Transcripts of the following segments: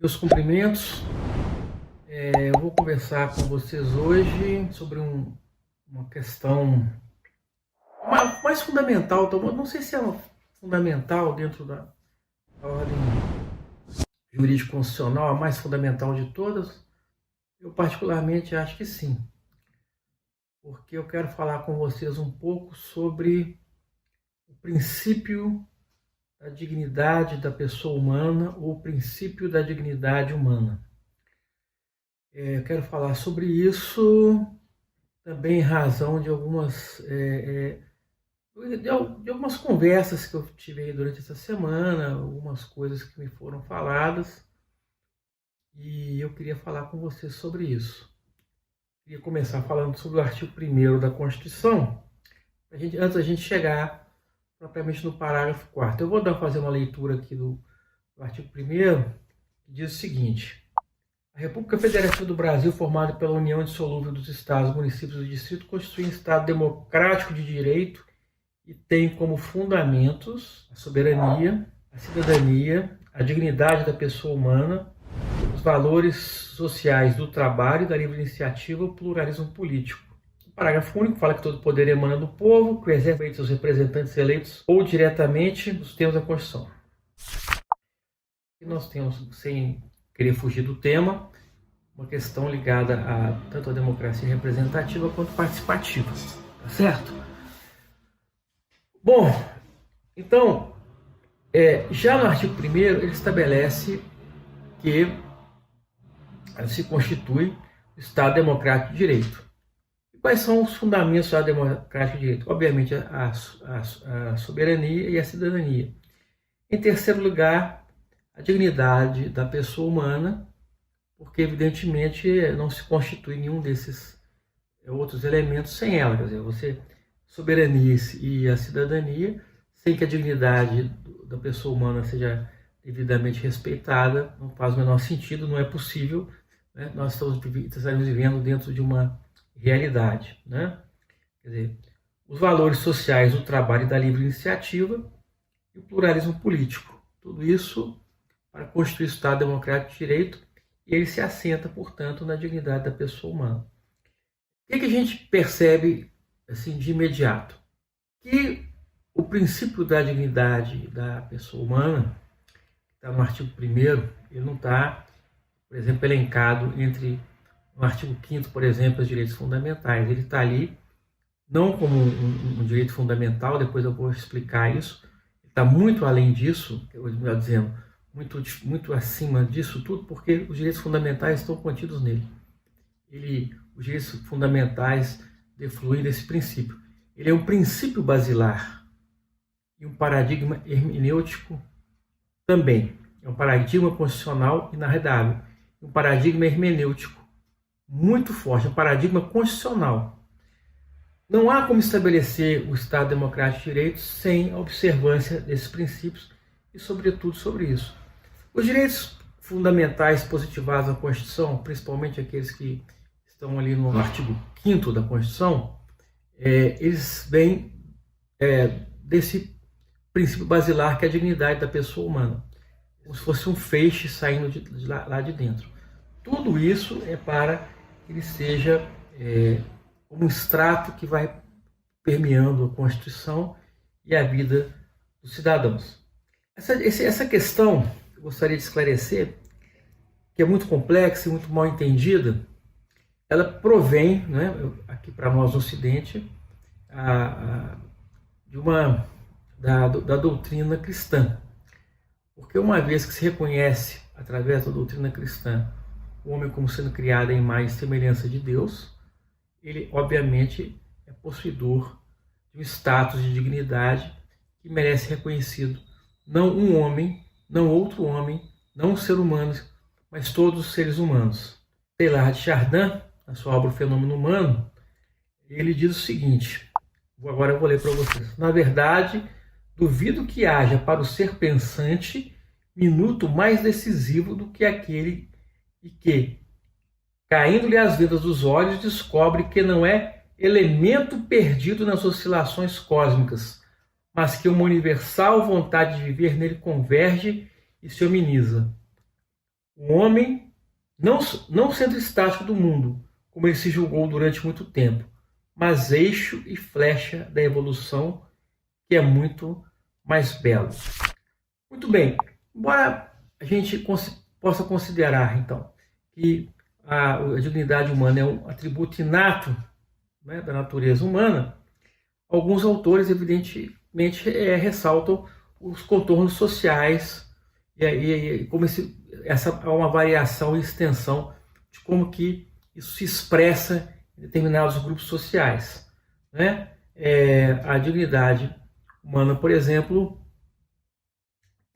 Meus cumprimentos. Eu vou conversar com vocês hoje sobre uma questão mais fundamental, não sei se é fundamental dentro da ordem jurídico-constitucional, a mais fundamental de todas. Eu particularmente acho que sim, porque eu quero falar com vocês um pouco sobre o princípio da dignidade da pessoa humana, ou o princípio da dignidade humana. Eu quero falar sobre isso também em razão de algumas conversas que eu tive durante essa semana, algumas coisas que me foram faladas, e eu queria falar com vocês sobre isso. Queria começar falando sobre o artigo 1º da Constituição, antes da gente chegar propriamente no parágrafo 4º. Eu vou fazer uma leitura aqui do artigo 1º, que diz o seguinte: a República Federativa do Brasil, formada pela união indissolúvel dos estados, municípios e distritos, constitui um estado democrático de direito e tem como fundamentos a soberania, a cidadania, a dignidade da pessoa humana, os valores sociais do trabalho, da livre iniciativa e o pluralismo político. O parágrafo único fala que todo poder emana do povo, que exerce seus representantes eleitos ou diretamente nos termos da Constituição. E nós temos, sem querer fugir do tema, uma questão ligada a tanto a democracia representativa quanto participativa, tá certo? Bom, então, já no artigo 1º ele estabelece que se constitui o Estado Democrático de Direito. E quais são os fundamentos do Estado Democrático de Direito? Obviamente a soberania e a cidadania. Em terceiro lugar, a dignidade da pessoa humana, porque evidentemente não se constitui nenhum desses outros elementos sem ela. Quer dizer, soberania e a cidadania, sem que a dignidade da pessoa humana seja devidamente respeitada, não faz o menor sentido, não é possível, né? Nós estamos vivendo dentro de uma realidade, né? Quer dizer, os valores sociais do trabalho e da livre iniciativa e o pluralismo político. Tudo isso para constituir o Estado Democrático de Direito, e ele se assenta, portanto, na dignidade da pessoa humana. O que a gente percebe assim, de imediato? Que o princípio da dignidade da pessoa humana, que está no artigo 1º, ele não está, por exemplo, elencado entre no artigo 5º, por exemplo, os direitos fundamentais. Ele está ali não como um direito fundamental, depois eu vou explicar isso. Ele está muito além disso, melhor dizendo, muito acima disso tudo, porque os direitos fundamentais estão contidos nele. Os direitos fundamentais defluem desse princípio. Ele é um princípio basilar e um paradigma hermenêutico também. É um paradigma constitucional inarredável, um paradigma hermenêutico muito forte, um paradigma constitucional. Não há como estabelecer o Estado Democrático de Direito sem a observância desses princípios e, sobretudo, sobre isso. Os direitos fundamentais positivados na Constituição, principalmente aqueles que estão ali no artigo 5º da Constituição, eles vêm desse princípio basilar, que é a dignidade da pessoa humana, como se fosse um feixe saindo lá de dentro. Tudo isso é para que ele seja um extrato que vai permeando a Constituição e a vida dos cidadãos. Essa questão, eu gostaria de esclarecer, que é muito complexa e muito mal entendida. Ela provém, né, aqui para nós no Ocidente, da doutrina cristã. Porque uma vez que se reconhece, através da doutrina cristã, o homem como sendo criado em imagem e semelhança de Deus, ele, obviamente, é possuidor de um status de dignidade que merece ser reconhecido. Não um homem, não outro homem, não um ser humano, mas todos os seres humanos. Teilhard de Chardin, na sua obra O Fenômeno Humano, ele diz o seguinte, agora eu vou ler para vocês. Na verdade, duvido que haja para o ser pensante minuto mais decisivo do que aquele e que, caindo-lhe as vendas dos olhos, descobre que não é elemento perdido nas oscilações cósmicas, mas que uma universal vontade de viver nele converge e se hominiza. o homem, não centro estático do mundo, como ele se julgou durante muito tempo, mas eixo e flecha da evolução, que é muito mais belo. Muito bem, embora a gente possa considerar, então, que a dignidade humana é um atributo inato, né, da natureza humana, alguns autores, evidentemente, ressaltam os contornos sociais e como essa é uma variação e extensão de como que isso se expressa em determinados grupos sociais, né? A dignidade humana, por exemplo,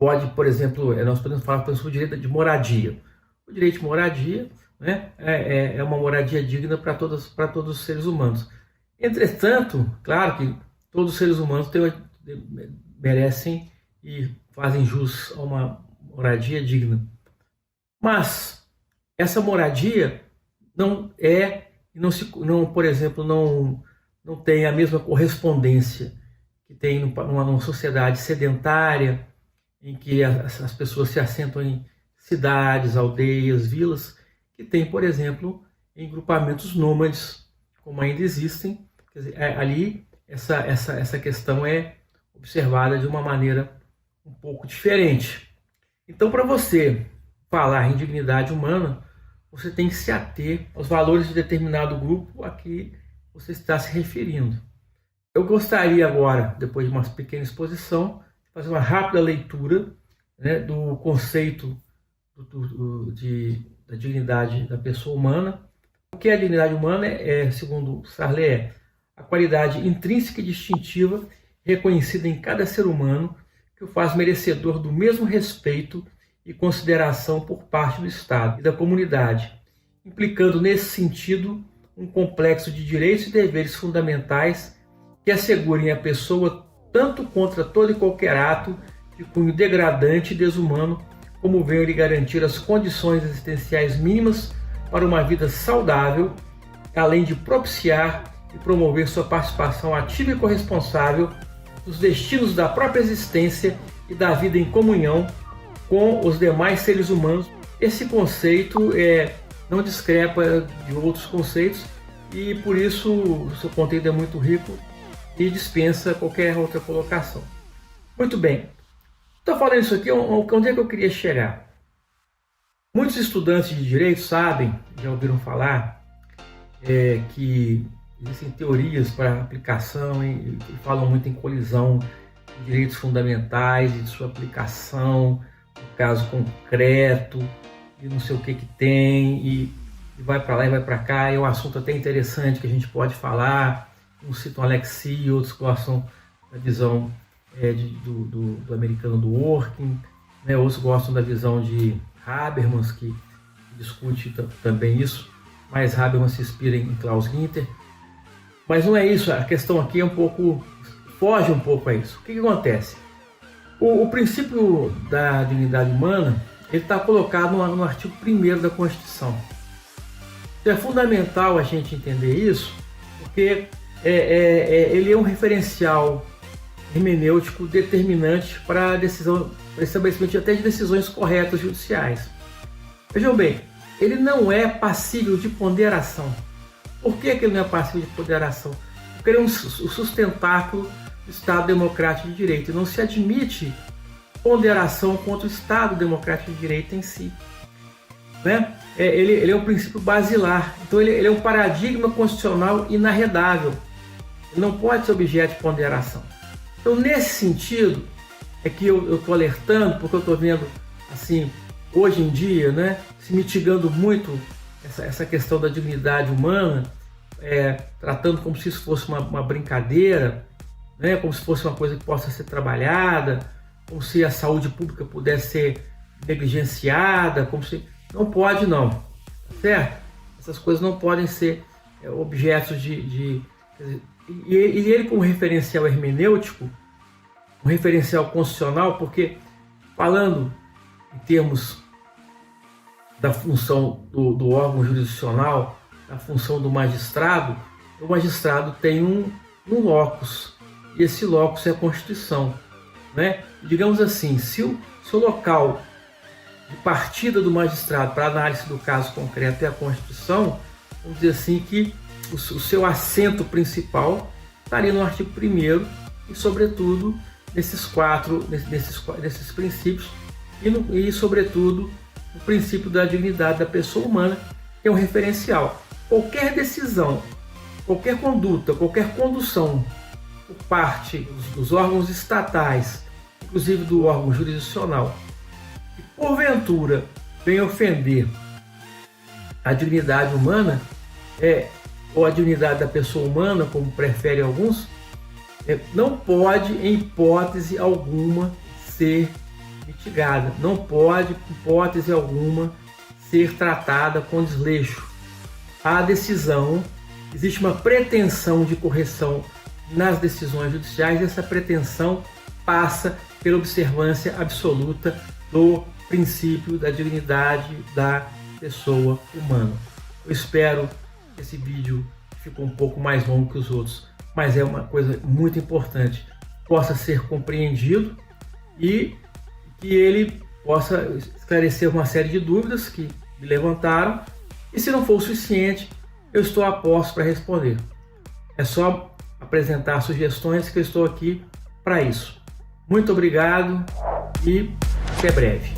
nós podemos falar, por exemplo, o direito de moradia. O direito de moradia, né, é uma moradia digna para todos os seres humanos. Entretanto, claro que todos os seres humanos merecem e fazem jus a uma moradia digna. Mas essa moradia por exemplo, não tem a mesma correspondência que tem numa sociedade sedentária, em que as pessoas se assentam em cidades, aldeias, vilas, que tem, por exemplo, em grupamentos nômades, como ainda existem. Quer dizer, ali essa questão é observada de uma maneira um pouco diferente. Então, para você falar em dignidade humana, você tem que se ater aos valores de determinado grupo a que você está se referindo. Eu gostaria agora, depois de uma pequena exposição, de fazer uma rápida leitura, né, do conceito da dignidade da pessoa humana. O que é a dignidade humana segundo Sarlé, a qualidade intrínseca e distintiva reconhecida em cada ser humano que o faz merecedor do mesmo respeito e consideração por parte do Estado e da comunidade, implicando nesse sentido um complexo de direitos e deveres fundamentais que assegurem a pessoa tanto contra todo e qualquer ato de cunho degradante e desumano, como venham lhe garantir as condições existenciais mínimas para uma vida saudável, além de propiciar e promover sua participação ativa e corresponsável nos destinos da própria existência e da vida em comunhão com os demais seres humanos. Esse conceito não discrepa de outros conceitos e, por isso, o seu conteúdo é muito rico e dispensa qualquer outra colocação. Muito bem. Estou falando isso aqui, onde é que eu queria chegar? Muitos estudantes de direito sabem, já ouviram falar, que existem teorias para aplicação e falam muito em colisão de direitos fundamentais e de sua aplicação, no caso concreto, e não sei o que tem, e vai para lá e vai para cá. É um assunto até interessante que a gente pode falar. Uns citam Alexis, outros gostam da visão do americano do Working, né? Outros gostam da visão de Habermas, que discute também isso, mas Habermas se inspira em Klaus Ginter. Mas não é isso, a questão aqui foge um pouco a isso. O que acontece? O princípio da dignidade humana, ele está colocado no artigo 1º da Constituição. Então é fundamental a gente entender isso, porque ele é um referencial hermenêutico determinante para estabelecimento até de decisões corretas judiciais. Vejam bem, ele não é passível de ponderação. Por que ele não é passível de ponderação? Porque ele é o sustentáculo do Estado Democrático de Direito. E não se admite ponderação contra o Estado Democrático de Direito em si, né? Ele é um princípio basilar. Então ele é um paradigma constitucional inarredável. Ele não pode ser objeto de ponderação. Então, nesse sentido, é que eu estou alertando, porque eu estou vendo, assim, hoje em dia, né, se mitigando muito essa questão da dignidade humana, tratando como se isso fosse uma brincadeira, né, como se fosse uma coisa que possa ser trabalhada, como se a saúde pública pudesse ser negligenciada, como se... Não pode, não, tá certo? Essas coisas não podem ser objetos e ele, como referencial hermenêutico, um referencial constitucional, porque falando em termos da função do órgão jurisdicional, da função do magistrado, o magistrado tem um locus, e esse locus é a Constituição, né? Digamos assim, se o local de partida do magistrado para análise do caso concreto é a Constituição, vamos dizer assim que o seu assento principal está ali no artigo 1º e, sobretudo, nesses princípios e, sobretudo, o princípio da dignidade da pessoa humana, que é um referencial. Qualquer decisão, qualquer conduta, qualquer condução por parte dos órgãos estatais, inclusive do órgão jurisdicional, que porventura venha ofender a dignidade humana, ou a dignidade da pessoa humana, como preferem alguns, não pode, em hipótese alguma, ser mitigada. Não pode, em hipótese alguma, ser tratada com desleixo. A decisão, existe uma pretensão de correção nas decisões judiciais, e essa pretensão passa pela observância absoluta do princípio da dignidade da pessoa humana. Eu espero que esse vídeo, que ficou um pouco mais longo que os outros, mas é uma coisa muito importante, possa ser compreendido e que ele possa esclarecer uma série de dúvidas que me levantaram, e se não for o suficiente, eu estou a postos para responder. É só apresentar sugestões que eu estou aqui para isso. Muito obrigado e até breve.